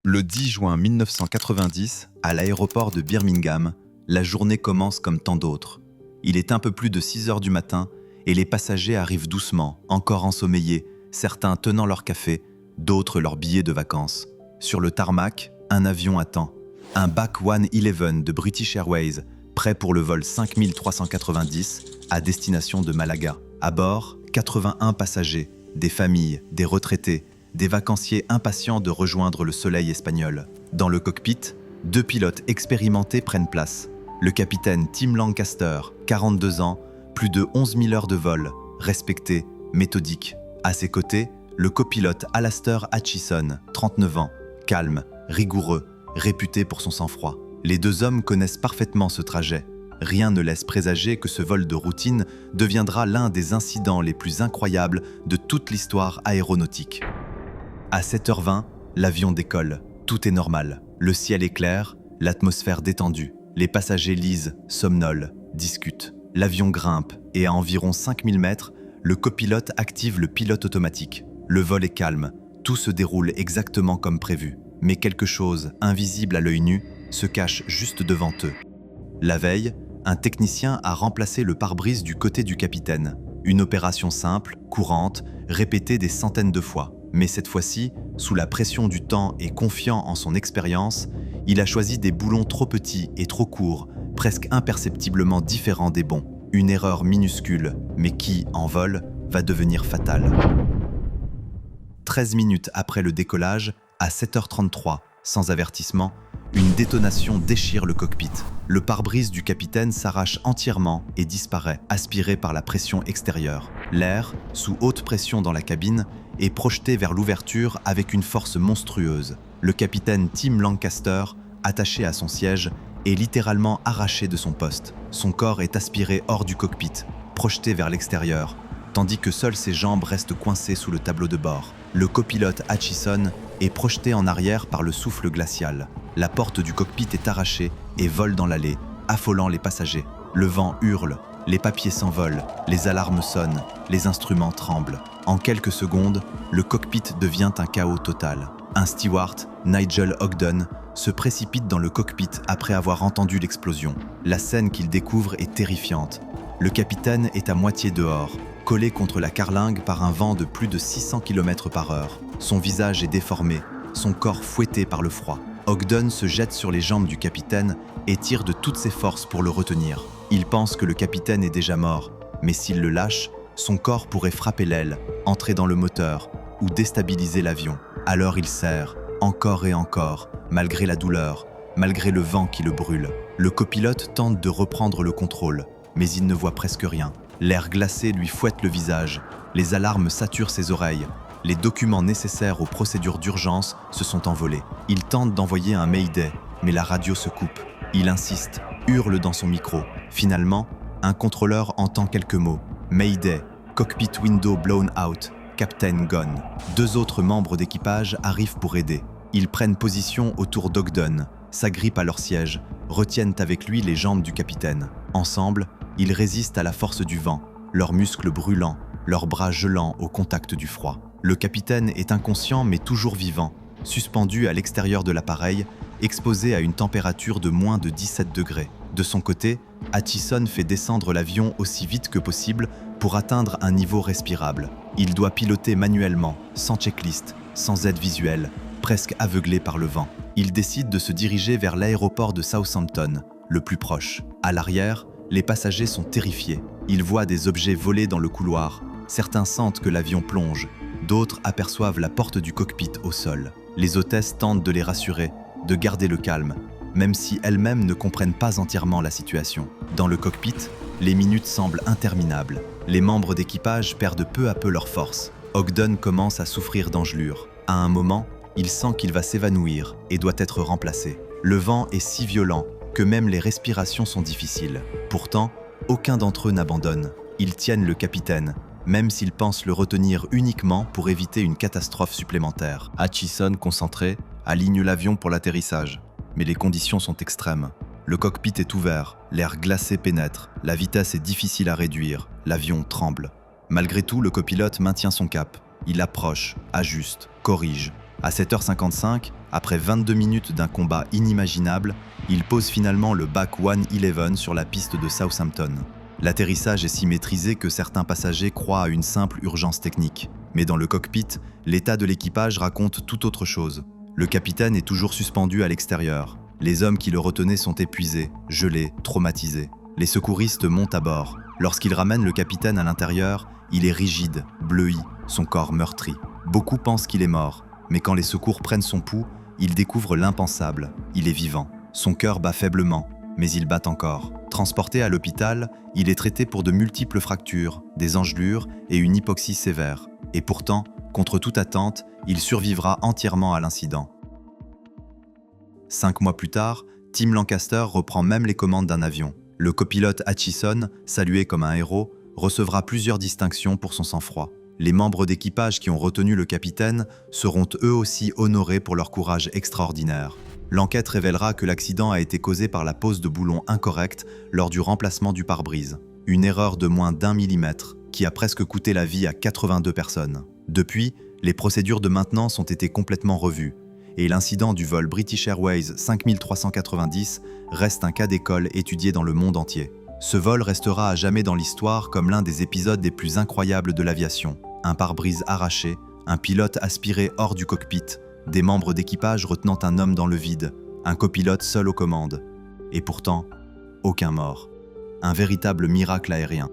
Le 10 juin 1990, à l'aéroport de Birmingham, la journée commence comme tant d'autres. Il est un peu plus de 6 heures du matin et les passagers arrivent doucement, encore ensommeillés, certains tenant leur café, d'autres leurs billets de vacances. Sur le tarmac, un avion attend. Un BAC 111 de British Airways, prêt pour le vol 5390 à destination de Malaga. À bord, 81 passagers, des familles, des retraités, des vacanciers impatients de rejoindre le soleil espagnol. Dans le cockpit, 2 pilotes expérimentés prennent place. Le capitaine Tim Lancaster, 42 ans, plus de 11 000 heures de vol, respecté, méthodique. À ses côtés, le copilote Alastair Hutchison, 39 ans, calme, rigoureux, réputé pour son sang-froid. Les deux hommes connaissent parfaitement ce trajet. Rien ne laisse présager que ce vol de routine deviendra l'un des incidents les plus incroyables de toute l'histoire aéronautique. À 7h20, l'avion décolle. Tout est normal. Le ciel est clair, l'atmosphère détendue. Les passagers lisent, somnolent, discutent. L'avion grimpe et à environ 5000 mètres, le copilote active le pilote automatique. Le vol est calme. Tout se déroule exactement comme prévu. Mais quelque chose, invisible à l'œil nu, se cache juste devant eux. La veille, un technicien a remplacé le pare-brise du côté du capitaine. Une opération simple, courante, répétée des centaines de fois. Mais cette fois-ci, sous la pression du temps et confiant en son expérience, il a choisi des boulons trop petits et trop courts, presque imperceptiblement différents des bons. Une erreur minuscule, mais qui, en vol, va devenir fatale. 13 minutes après le décollage, à 7h33, sans avertissement, une détonation déchire le cockpit. Le pare-brise du capitaine s'arrache entièrement et disparaît, aspiré par la pression extérieure. L'air, sous haute pression dans la cabine, est projeté vers l'ouverture avec une force monstrueuse. Le capitaine Tim Lancaster, attaché à son siège, est littéralement arraché de son poste. Son corps est aspiré hors du cockpit, projeté vers l'extérieur, tandis que seules ses jambes restent coincées sous le tableau de bord. Le copilote Hutchison est projeté en arrière par le souffle glacial. La porte du cockpit est arrachée et vole dans l'allée, affolant les passagers. Le vent hurle, les papiers s'envolent, les alarmes sonnent, les instruments tremblent. En quelques secondes, le cockpit devient un chaos total. Un steward, Nigel Ogden, se précipite dans le cockpit après avoir entendu l'explosion. La scène qu'il découvre est terrifiante. Le capitaine est à moitié dehors, collé contre la carlingue par un vent de plus de 600 km/h. Son visage est déformé, son corps fouetté par le froid. Ogden se jette sur les jambes du capitaine et tire de toutes ses forces pour le retenir. Il pense que le capitaine est déjà mort, mais s'il le lâche, son corps pourrait frapper l'aile, entrer dans le moteur ou déstabiliser l'avion. Alors il serre, encore et encore, malgré la douleur, malgré le vent qui le brûle. Le copilote tente de reprendre le contrôle, mais il ne voit presque rien. L'air glacé lui fouette le visage, les alarmes saturent ses oreilles. Les documents nécessaires aux procédures d'urgence se sont envolés. Il tente d'envoyer un Mayday, mais la radio se coupe. Il insiste, hurle dans son micro. Finalement, un contrôleur entend quelques mots. Mayday, cockpit window blown out, captain gone. 2 autres membres d'équipage arrivent pour aider. Ils prennent position autour d'Ogden, s'agrippent à leur siège, retiennent avec lui les jambes du capitaine. Ensemble, ils résistent à la force du vent, leurs muscles brûlants, leurs bras gelants au contact du froid. Le capitaine est inconscient mais toujours vivant, suspendu à l'extérieur de l'appareil, exposé à une température de moins de 17 degrés. De son côté, Hutchison fait descendre l'avion aussi vite que possible pour atteindre un niveau respirable. Il doit piloter manuellement, sans checklist, sans aide visuelle, presque aveuglé par le vent. Il décide de se diriger vers l'aéroport de Southampton, le plus proche. À l'arrière, les passagers sont terrifiés. Ils voient des objets voler dans le couloir. Certains sentent que l'avion plonge. D'autres aperçoivent la porte du cockpit au sol. Les hôtesses tentent de les rassurer, de garder le calme, même si elles-mêmes ne comprennent pas entièrement la situation. Dans le cockpit, les minutes semblent interminables. Les membres d'équipage perdent peu à peu leur force. Ogden commence à souffrir d'engelure. À un moment, il sent qu'il va s'évanouir et doit être remplacé. Le vent est si violent que même les respirations sont difficiles. Pourtant, aucun d'entre eux n'abandonne. Ils tiennent le capitaine, même s'ils pensent le retenir uniquement pour éviter une catastrophe supplémentaire. Hutchison, concentré, aligne l'avion pour l'atterrissage. Mais les conditions sont extrêmes. Le cockpit est ouvert, l'air glacé pénètre, la vitesse est difficile à réduire, l'avion tremble. Malgré tout, le copilote maintient son cap. Il approche, ajuste, corrige. À 7h55, après 22 minutes d'un combat inimaginable, il pose finalement le Back 111 sur la piste de Southampton. L'atterrissage est si maîtrisé que certains passagers croient à une simple urgence technique. Mais dans le cockpit, l'état de l'équipage raconte tout autre chose. Le capitaine est toujours suspendu à l'extérieur. Les hommes qui le retenaient sont épuisés, gelés, traumatisés. Les secouristes montent à bord. Lorsqu'ils ramènent le capitaine à l'intérieur, il est rigide, bleui, son corps meurtri. Beaucoup pensent qu'il est mort, mais quand les secours prennent son pouls, ils découvrent l'impensable. Il est vivant. Son cœur bat faiblement, mais il bat encore. Transporté à l'hôpital, il est traité pour de multiples fractures, des engelures et une hypoxie sévère. Et pourtant, contre toute attente, il survivra entièrement à l'incident. 5 mois plus tard, Tim Lancaster reprend même les commandes d'un avion. Le copilote Hutchison, salué comme un héros, recevra plusieurs distinctions pour son sang-froid. Les membres d'équipage qui ont retenu le capitaine seront eux aussi honorés pour leur courage extraordinaire. L'enquête révélera que l'accident a été causé par la pose de boulons incorrecte lors du remplacement du pare-brise. Une erreur de moins d'1 millimètre qui a presque coûté la vie à 82 personnes. Depuis, les procédures de maintenance ont été complètement revues et l'incident du vol British Airways 5390 reste un cas d'école étudié dans le monde entier. Ce vol restera à jamais dans l'histoire comme l'un des épisodes les plus incroyables de l'aviation. Un pare-brise arraché, un pilote aspiré hors du cockpit, des membres d'équipage retenant un homme dans le vide, un copilote seul aux commandes. Et pourtant, aucun mort. Un véritable miracle aérien.